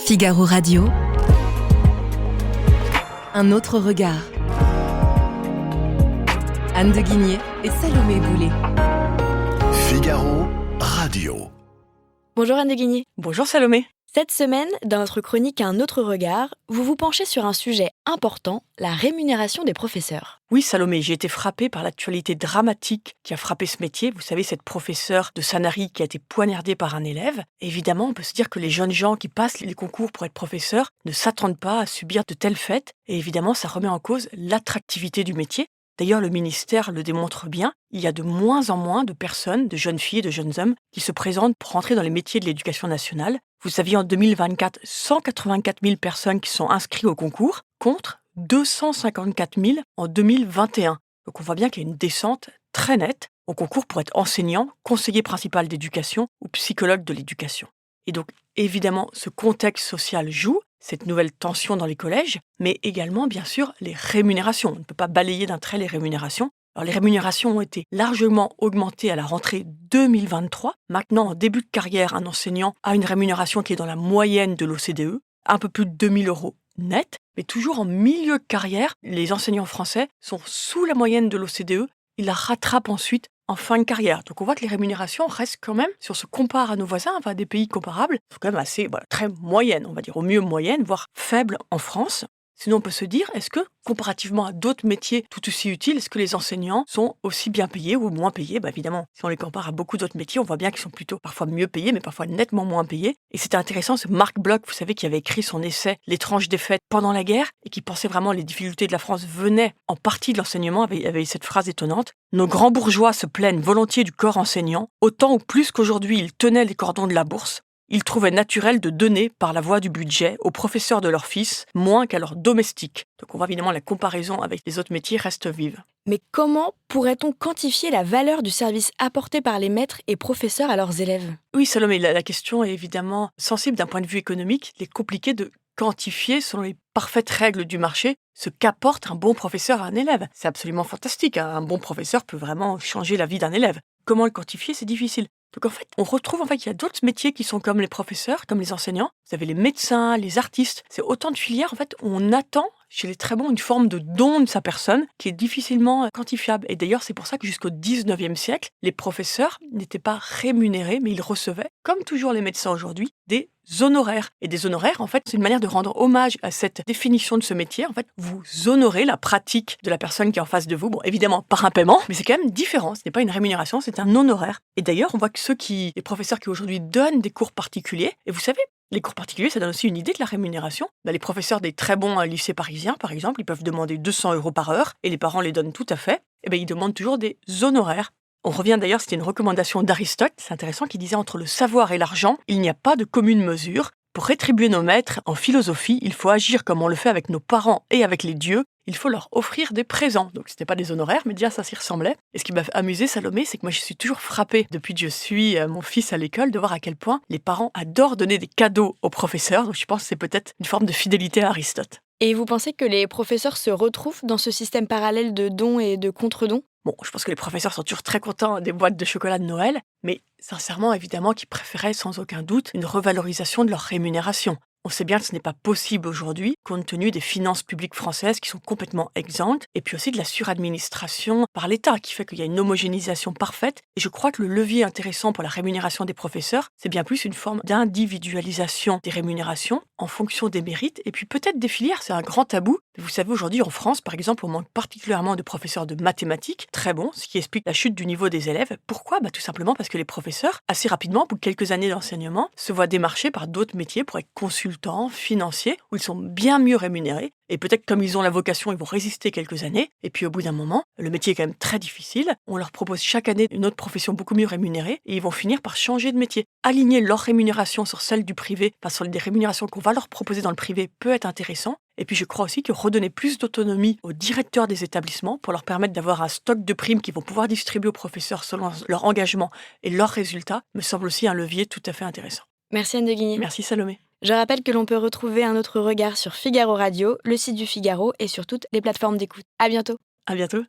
Figaro Radio. Un autre regard. Anne de Guigné et Salomé Boulet. Figaro Radio. Bonjour Anne de Guigné. Bonjour Salomé. Cette semaine, dans notre chronique Un autre regard, vous vous penchez sur un sujet important, la rémunération des professeurs. Oui Salomé, j'ai été frappée par l'actualité dramatique qui a frappé ce métier. Vous savez, cette professeure de Sanary qui a été poignardée par un élève. Évidemment, on peut se dire que les jeunes gens qui passent les concours pour être professeurs ne s'attendent pas à subir de tels faits. Et évidemment, ça remet en cause l'attractivité du métier. D'ailleurs, le ministère le démontre bien. Il y a de moins en moins de personnes, de jeunes filles et de jeunes hommes qui se présentent pour entrer dans les métiers de l'éducation nationale. Vous saviez, en 2024, 184 000 personnes qui sont inscrites au concours contre 254 000 en 2021. Donc on voit bien qu'il y a une descente très nette au concours pour être enseignant, conseiller principal d'éducation ou psychologue de l'éducation. Et donc, évidemment, ce contexte social joue, cette nouvelle tension dans les collèges, mais également, bien sûr, les rémunérations. On ne peut pas balayer d'un trait les rémunérations. Alors, les rémunérations ont été largement augmentées à la rentrée 2023. Maintenant, en début de carrière, un enseignant a une rémunération qui est dans la moyenne de l'OCDE, un peu plus de 2 000 € net, mais toujours en milieu de carrière, les enseignants français sont sous la moyenne de l'OCDE. Ils la rattrapent ensuite en fin de carrière. Donc on voit que les rémunérations restent quand même, si on se compare à nos voisins, enfin à des pays comparables, sont quand même assez, très moyennes, on va dire au mieux moyennes, voire faibles en France. Sinon on peut se dire, est-ce que comparativement à d'autres métiers tout aussi utiles, est-ce que les enseignants sont aussi bien payés ou moins payés ? Évidemment, si on les compare à beaucoup d'autres métiers, on voit bien qu'ils sont plutôt parfois mieux payés, mais parfois nettement moins payés. Et c'était intéressant, ce Marc Bloch, vous savez, qui avait écrit son essai « L'étrange défaite pendant la guerre » et qui pensait vraiment les difficultés de la France venaient en partie de l'enseignement, avait cette phrase étonnante. « Nos grands bourgeois se plaignent volontiers du corps enseignant, autant ou plus qu'aujourd'hui ils tenaient les cordons de la bourse. Ils trouvaient naturel de donner, par la voie du budget, aux professeurs de leurs fils, moins qu'à leurs domestiques. » Donc on voit évidemment la comparaison avec les autres métiers reste vive. Mais comment pourrait-on quantifier la valeur du service apporté par les maîtres et professeurs à leurs élèves ? Oui Salomé, la question est évidemment sensible d'un point de vue économique. Il est compliqué de quantifier, selon les parfaites règles du marché, ce qu'apporte un bon professeur à un élève. C'est absolument fantastique. Un bon professeur peut vraiment changer la vie d'un élève. Comment le quantifier ? C'est difficile. Donc en fait, on retrouve qu'il y a d'autres métiers qui sont comme les professeurs, comme les enseignants. Vous avez les médecins, les artistes. C'est autant de filières où on attend chez les très bons une forme de don de sa personne qui est difficilement quantifiable. Et d'ailleurs, c'est pour ça que jusqu'au 19e siècle, les professeurs n'étaient pas rémunérés, mais ils recevaient, comme toujours les médecins aujourd'hui, des honoraires. Et des honoraires, c'est une manière de rendre hommage à cette définition de ce métier. Vous honorez la pratique de la personne qui est en face de vous. Bon, évidemment, par un paiement, mais c'est quand même différent. Ce n'est pas une rémunération, c'est un honoraire. Et d'ailleurs, on voit que les professeurs qui aujourd'hui donnent des cours particuliers, et vous savez, les cours particuliers, ça donne aussi une idée de la rémunération. Les professeurs des très bons lycées parisiens, par exemple, ils peuvent demander 200 € par heure, et les parents les donnent tout à fait. Ils demandent toujours des honoraires. On revient d'ailleurs, c'était une recommandation d'Aristote, c'est intéressant, qui disait « Entre le savoir et l'argent, il n'y a pas de commune mesure. Pour rétribuer nos maîtres, en philosophie, il faut agir comme on le fait avec nos parents et avec les dieux. Il faut leur offrir des présents. » Donc ce n'était pas des honoraires, mais déjà ça s'y ressemblait. Et ce qui m'a amusé, Salomé, c'est que moi je suis toujours frappée, depuis que je suis mon fils à l'école, de voir à quel point les parents adorent donner des cadeaux aux professeurs. Donc je pense que c'est peut-être une forme de fidélité à Aristote. Et vous pensez que les professeurs se retrouvent dans ce système parallèle de dons et de contre-dons ? Bon, je pense que les professeurs sont toujours très contents des boîtes de chocolat de Noël, mais sincèrement, évidemment, qu'ils préféraient sans aucun doute une revalorisation de leur rémunération. On sait bien que ce n'est pas possible aujourd'hui, compte tenu des finances publiques françaises qui sont complètement exsangues, et puis aussi de la suradministration par l'État, qui fait qu'il y a une homogénéisation parfaite. Et je crois que le levier intéressant pour la rémunération des professeurs, c'est bien plus une forme d'individualisation des rémunérations en fonction des mérites, et puis peut-être des filières, c'est un grand tabou. Vous savez, aujourd'hui en France, par exemple, on manque particulièrement de professeurs de mathématiques, très bons, ce qui explique la chute du niveau des élèves. Pourquoi ? Tout simplement parce que les professeurs, assez rapidement, au bout de quelques années d'enseignement, se voient démarchés par d'autres métiers pour être consultants, financiers, où ils sont bien mieux rémunérés. Et peut-être comme ils ont la vocation, ils vont résister quelques années. Et puis au bout d'un moment, le métier est quand même très difficile. On leur propose chaque année une autre profession beaucoup mieux rémunérée et ils vont finir par changer de métier. Aligner leur rémunération sur celle du privé, sur des rémunérations qu'on va leur proposer dans le privé peut être intéressant. Et puis je crois aussi que redonner plus d'autonomie aux directeurs des établissements pour leur permettre d'avoir un stock de primes qu'ils vont pouvoir distribuer aux professeurs selon leur engagement et leurs résultats me semble aussi un levier tout à fait intéressant. Merci Anne de Guigné. Merci Salomé. Je rappelle que l'on peut retrouver Un autre regard sur Figaro Radio, le site du Figaro et sur toutes les plateformes d'écoute. À bientôt. À bientôt.